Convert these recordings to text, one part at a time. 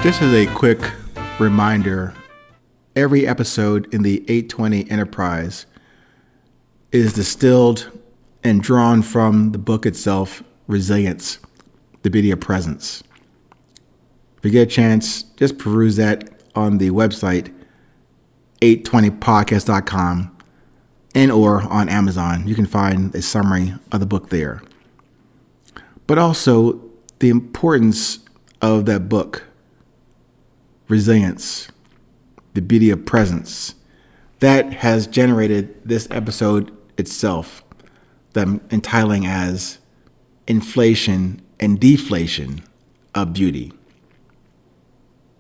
Just as a quick reminder, every episode in the 820 Enterprise is distilled and drawn from the book itself, Resilience, the Beauty of Presence. If you get a chance, just peruse that on the website, 820podcast.com, and or on Amazon. You can find a summary of the book there. But also the importance of that book, Resilience, the Beauty of Presence, that has generated this episode itself that I'm entitling as Inflation and Deflation of Beauty.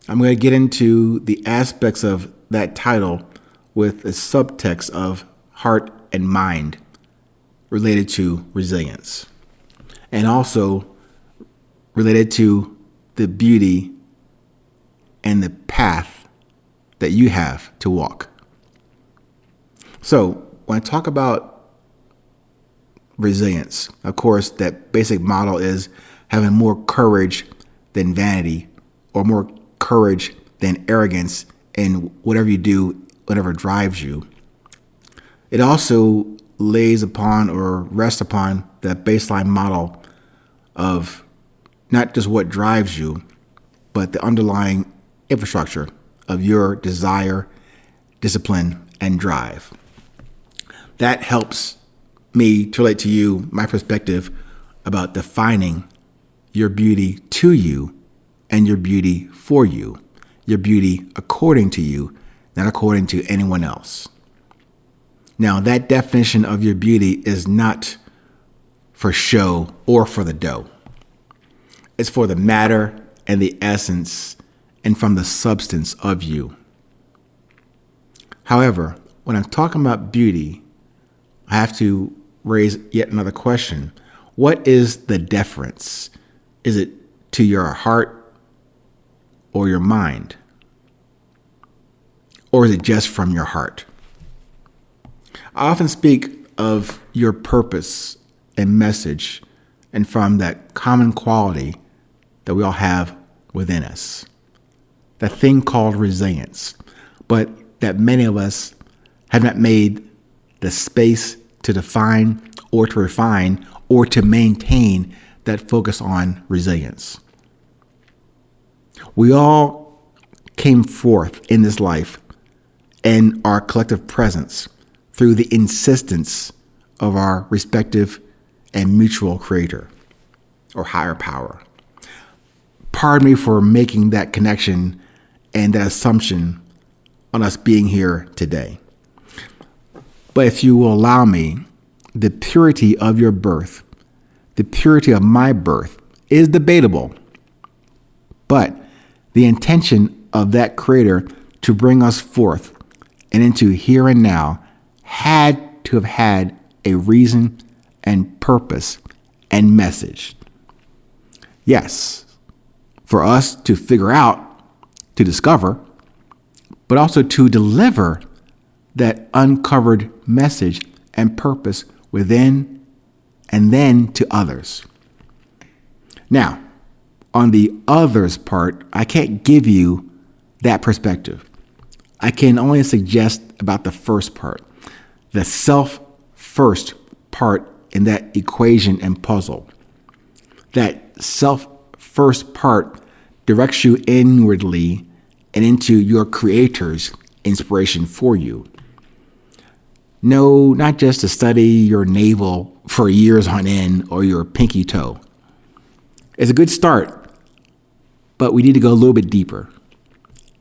I'm going to get into the aspects of that title with a subtext of heart and mind related to resilience, and also related to the beauty and the path that you have to walk. So when I talk about resilience, of course, that basic model is having more courage than vanity, or more courage than arrogance in whatever you do, whatever drives you. It also lays upon or rests upon that baseline model of not just what drives you, but the underlying infrastructure of your desire, discipline, and drive. That helps me to relate to you my perspective about defining your beauty to you and your beauty for you, your beauty according to you, not according to anyone else. Now, that definition of your beauty is not for show or for the dough. It's for the matter and the essence and from the substance of you. However, when I'm talking about beauty, I have to raise yet another question. What is the deference? Is it to your heart or your mind? Or is it just from your heart? I often speak of your purpose and message and from that common quality that we all have within us, that thing called resilience, but that many of us have not made the space to define or to refine or to maintain that focus on resilience. We all came forth in this life and our collective presence through the insistence of our respective and mutual creator or higher power. Pardon me for making that connection and that assumption on us being here today. But if you will allow me, the purity of your birth, the purity of my birth is debatable. But the intention of that creator to bring us forth and into here and now had to have had a reason and purpose and message. Yes, for us to figure out, to discover, but also to deliver that uncovered message and purpose within and then to others. Now, on the others part, I can't give you that perspective. I can only suggest about the first part, the self-first part in that equation and puzzle. That self-first part directs you inwardly and into your creator's inspiration for you. No, not just to study your navel for years on end or your pinky toe. It's a good start, but we need to go a little bit deeper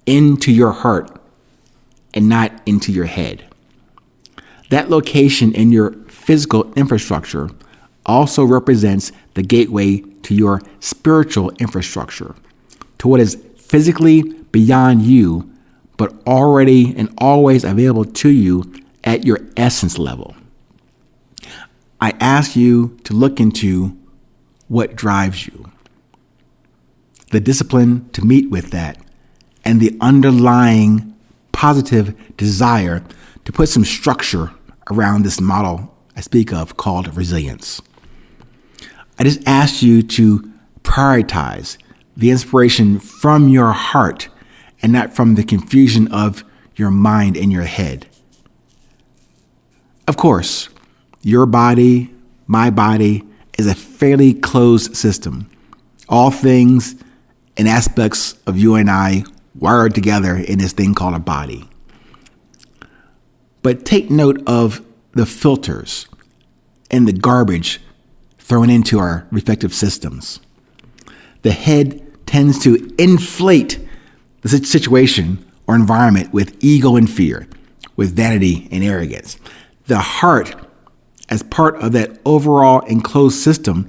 into your heart and not into your head. That location in your physical infrastructure also represents the gateway to your spiritual infrastructure, to what is physically beyond you, but already and always available to you at your essence level. I ask you to look into what drives you, the discipline to meet with that, and the underlying positive desire to put some structure around this model I speak of called resilience. I just ask you to prioritize the inspiration from your heart and not from the confusion of your mind and your head. Of course, your body, my body, is a fairly closed system. All things and aspects of you and I wired together in this thing called a body. But take note of the filters and the garbage thrown into our respective systems. The head tends to inflate the situation or environment with ego and fear, with vanity and arrogance. The heart, as part of that overall enclosed system,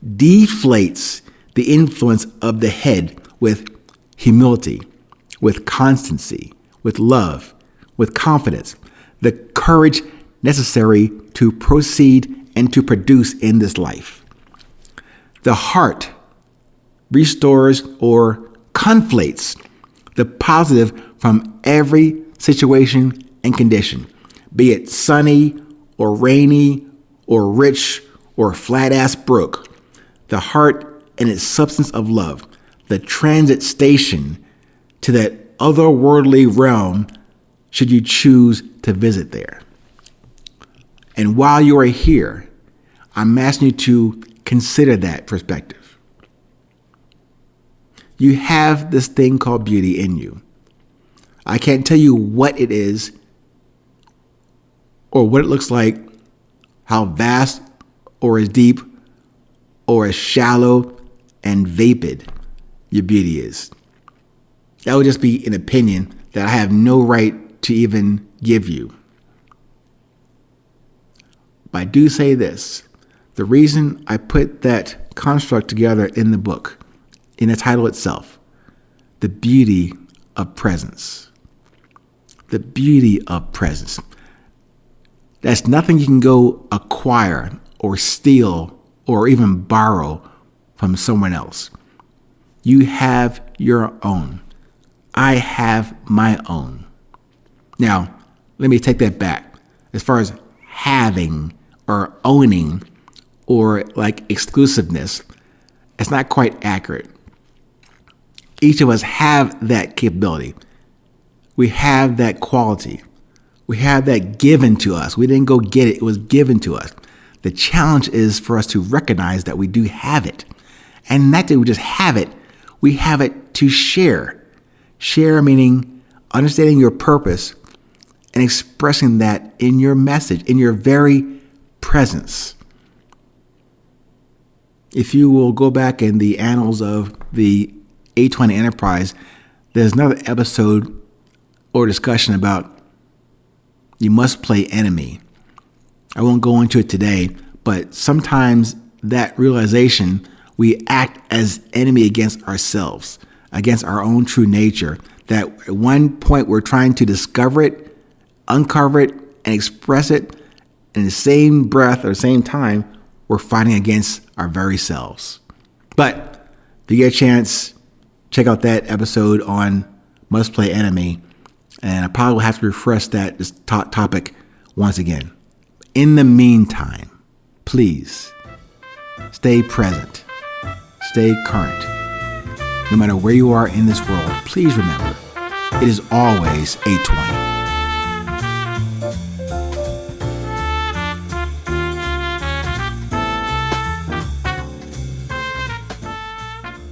deflates the influence of the head with humility, with constancy, with love, with confidence, the courage necessary to proceed and to produce in this life. The heart restores or conflates the positive from every situation and condition, be it sunny or rainy or rich or flat-ass broke. The heart and its substance of love, the transit station to that otherworldly realm should you choose to visit there. And while you are here, I'm asking you to consider that perspective. You have this thing called beauty in you. I can't tell you what it is or what it looks like, how vast or as deep or as shallow and vapid your beauty is. That would just be an opinion that I have no right to even give you. But I do say this. The reason I put that construct together in the book, in the title itself, the beauty of presence. The beauty of presence. That's nothing you can go acquire or steal or even borrow from someone else. You have your own. I have my own. Now, let me take that back. As far as having or owning or like exclusiveness, it's not quite accurate. Each of us have that capability. We have that quality. We have that given to us. We didn't go get it. It was given to us. The challenge is for us to recognize that we do have it. And not that we just have it to share. Share meaning understanding your purpose and expressing that in your message, in your very presence. If you will go back in the annals of the 820 Enterprise, there's another episode or discussion about you must play enemy. I won't go into it today, but sometimes that realization, we act as enemy against ourselves, against our own true nature, that at one point we're trying to discover it, uncover it, and express it. In the same breath or the same time, we're fighting against our very selves. But if you get a chance, check out that episode on Must Play Enemy. And I probably will have to refresh this topic once again. In the meantime, please stay present, stay current. No matter where you are in this world, please remember, it is always 820.